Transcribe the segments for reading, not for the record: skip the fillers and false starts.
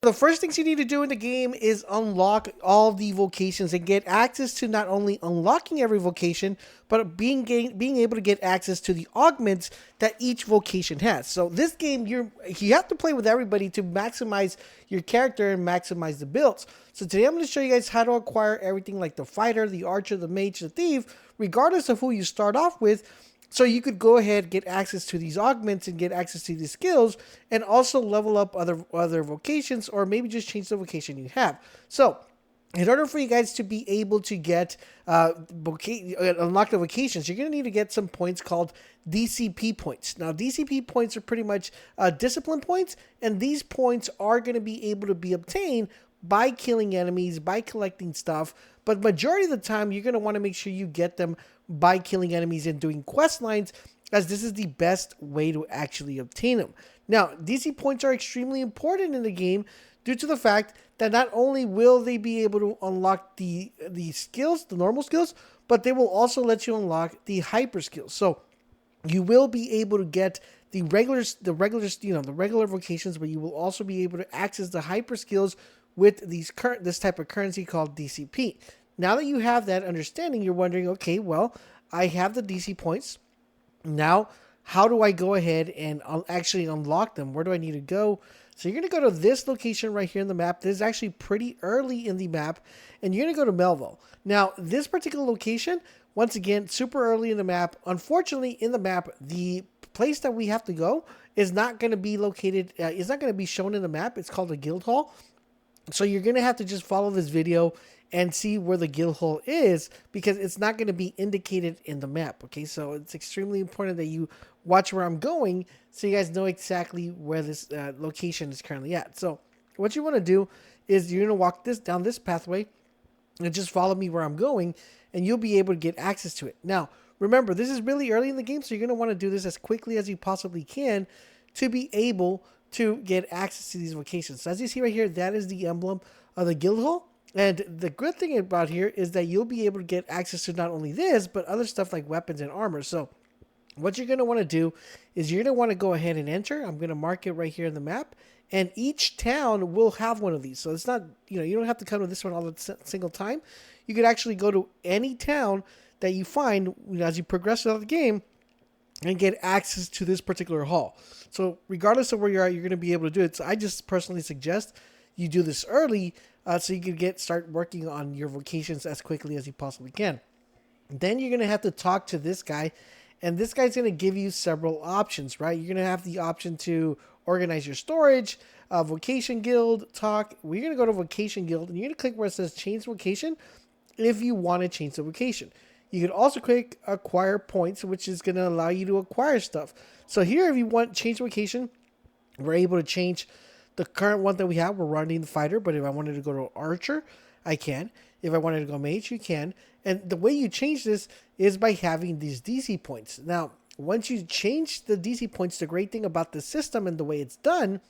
The first things you need to do in the game is unlock all the vocations and get access to not only unlocking every vocation, but being able to get access to the augments that each vocation has. So this game, you have to play with everybody to maximize your character and maximize the builds. So today I'm going to show you guys how to acquire everything like the fighter, the archer, the mage, the thief, regardless of who you start off with, so you could go ahead, get access to these augments and get access to these skills, and also level up other vocations, or maybe just change the vocation you have. So in order for you guys to be able to get unlock the vocations, you're going to need to get some points called DCP points. Now, DCP points are pretty much discipline points, and these points are going to be able to be obtained by killing enemies, by collecting stuff. But majority of the time, you're going to want to make sure you get them by killing enemies and doing quest lines, as this is the best way to actually obtain them. Now, DC points are extremely important in the game due to the fact that not only will they be able to unlock the skills, the normal skills, but they will also let you unlock the hyper skills. So you will be able to get the regular vocations, but you will also be able to access the hyper skills with this type of currency called DCP. Now that you have that understanding, you're wondering, okay, well, I have the DC points. Now, how do I go ahead and actually unlock them? Where do I need to go? So you're going to go to this location right here in the map. This is actually pretty early in the map, and you're going to go to Melville. Now, this particular location, once again, super early in the map. Unfortunately, in the map, the place that we have to go is not going to be located, it's not going to be shown in the map. It's called a guild hall. So you're going to have to just follow this video and see where the guild hall is, because it's not going to be indicated in the map. Okay, so it's extremely important that you watch where I'm going so you guys know exactly where this location is currently at. So what you want to do is you're going to walk down this pathway and just follow me where I'm going, and you'll be able to get access to it. Now, remember, this is really early in the game, so you're going to want to do this as quickly as you possibly can to be able to get access to these vocations. So as you see right here, that is the emblem of the guild hall. And the good thing about here is that you'll be able to get access to not only this, but other stuff like weapons and armor. So what you're going to want to do is you're going to want to go ahead and enter. I'm going to mark it right here in the map. And each town will have one of these. So it's not, you don't have to come to this one all the single time. You could actually go to any town that you find as you progress throughout the game and get access to this particular hall. So regardless of where you're at, you're going to be able to do it. So I just personally suggest you do this early, so you can start working on your vocations as quickly as you possibly can. Then you're going to have to talk to this guy, and this guy's going to give you several options, right? You're going to have the option to organize your storage, vocation guild, talk. We're going to go to vocation guild, and you're going to click where it says change vocation if you want to change the vocation. You can also click acquire points, which is going to allow you to acquire stuff. So here, if you want change vocation, we're able to change the current one that we have. We're running the fighter, but if I wanted to go to archer, I can. If I wanted to go mage, you can. And the way you change this is by having these DC points. Now, once you change the DC points, the great thing about the system and the way it's done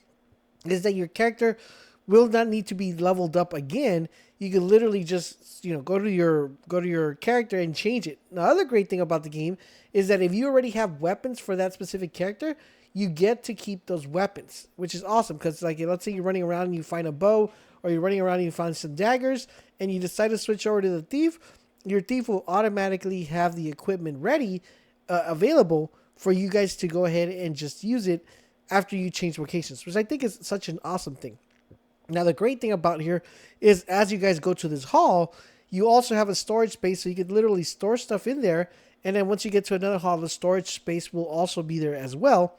is that your character will not need to be leveled up again. You can literally just, go to your character and change it. The other great thing about the game is that if you already have weapons for that specific character, you get to keep those weapons, which is awesome. Because let's say you're running around and you find a bow, or you're running around and you find some daggers, and you decide to switch over to the thief, your thief will automatically have the equipment ready, available for you guys to go ahead and just use it after you change vocations, which I think is such an awesome thing. Now, the great thing about here is as you guys go to this hall, you also have a storage space, so you could literally store stuff in there. And then once you get to another hall, the storage space will also be there as well,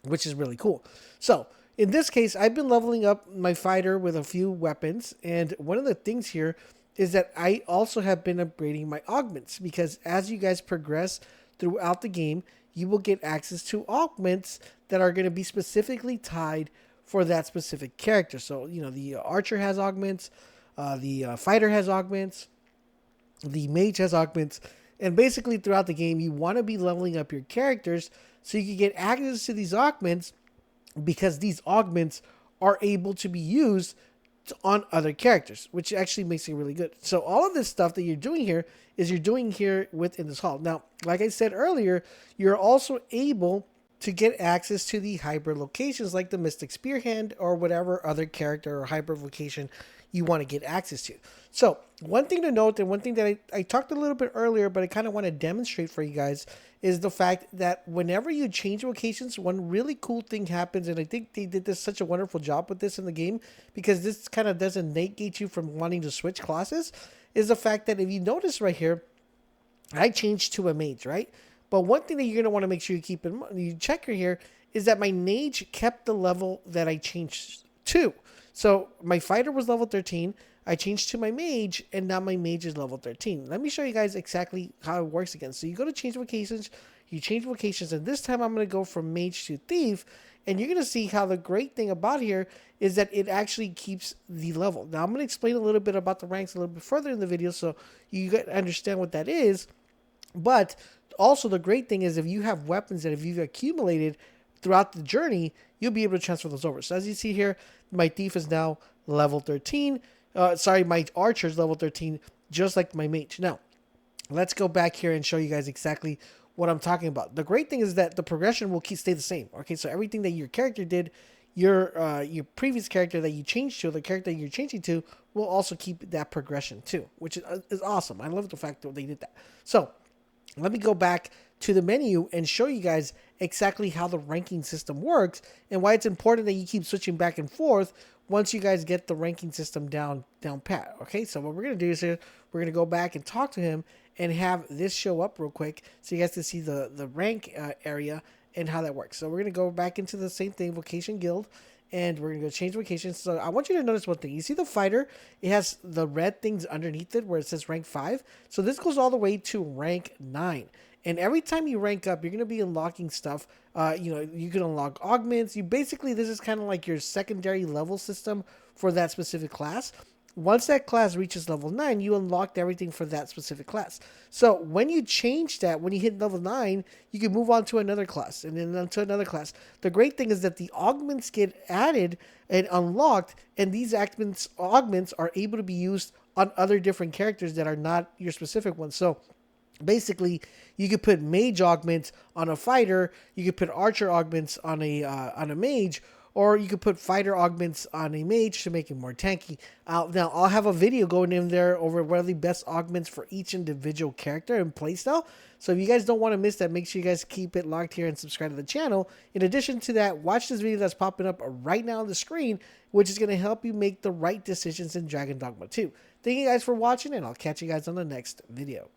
which is really cool. So in this case, I've been leveling up my fighter with a few weapons. And one of the things here is that I also have been upgrading my augments, because as you guys progress throughout the game, you will get access to augments that are going to be specifically tied for that specific character. So, the archer has augments, the fighter has augments, the mage has augments, and basically throughout the game, you want to be leveling up your characters so you can get access to these augments, because these augments are able to be used on other characters, which actually makes it really good. So all of this stuff that you're doing here is you're doing here within this hall. Now, like I said earlier, you're also able to get access to the hybrid locations like the Mystic Spearhand or whatever other character or hybrid vocation you want to get access to. So one thing to note, and one thing that I talked a little bit earlier, but I kind of want to demonstrate for you guys, is the fact that whenever you change vocations, one really cool thing happens, and I think they did this such a wonderful job with this in the game, because this kind of doesn't negate you from wanting to switch classes, is the fact that if you notice right here, I changed to a mage, right? But one thing that you're going to want to make sure you keep in mind, you check here, is that my mage kept the level that I changed to. So my fighter was level 13. I changed to my mage, and now my mage is level 13. Let me show you guys exactly how it works again. So you go to change vocations, you change vocations, and this time I'm going to go from mage to thief, and you're going to see how the great thing about here is that it actually keeps the level. Now I'm going to explain a little bit about the ranks a little bit further in the video so you understand what that is. But also the great thing is if you have weapons that if you've accumulated throughout the journey, you'll be able to transfer those over. So as you see here, my thief is now level 13. My archer is level 13, just like my mage. Now, let's go back here and show you guys exactly what I'm talking about. The great thing is that the progression will stay the same. Okay, so everything that your character did, your previous character that you changed to, the character that you're changing to, will also keep that progression too, which is awesome. I love the fact that they did that. So let me go back to the menu and show you guys exactly how the ranking system works and why it's important that you keep switching back and forth once you guys get the ranking system down pat. Okay, so what we're going to do is here, we're going to go back and talk to him and have this show up real quick so you guys can see the rank area and how that works. So we're going to go back into the same thing, Vocation Guild, and we're going to go change vocations. So I want you to notice one thing. You see the fighter? It has the red things underneath it where it says rank 5. So this goes all the way to rank 9. And every time you rank up, you're going to be unlocking stuff. You can unlock augments. This is kind of like your secondary level system for that specific class. Once that class reaches level 9, you unlocked everything for that specific class. So when you change that, when you hit level 9, you can move on to another class and then on to another class. The great thing is that the augments get added and unlocked, and these augments are able to be used on other different characters that are not your specific ones. So basically, you could put mage augments on a fighter, you could put archer augments on a mage, or you could put fighter augments on a mage to make it more tanky. Now, I'll have a video going in there over what are the best augments for each individual character and playstyle. So if you guys don't want to miss that, make sure you guys keep it locked here and subscribe to the channel. In addition to that, watch this video that's popping up right now on the screen, which is going to help you make the right decisions in Dragon Dogma 2. Thank you guys for watching, and I'll catch you guys on the next video.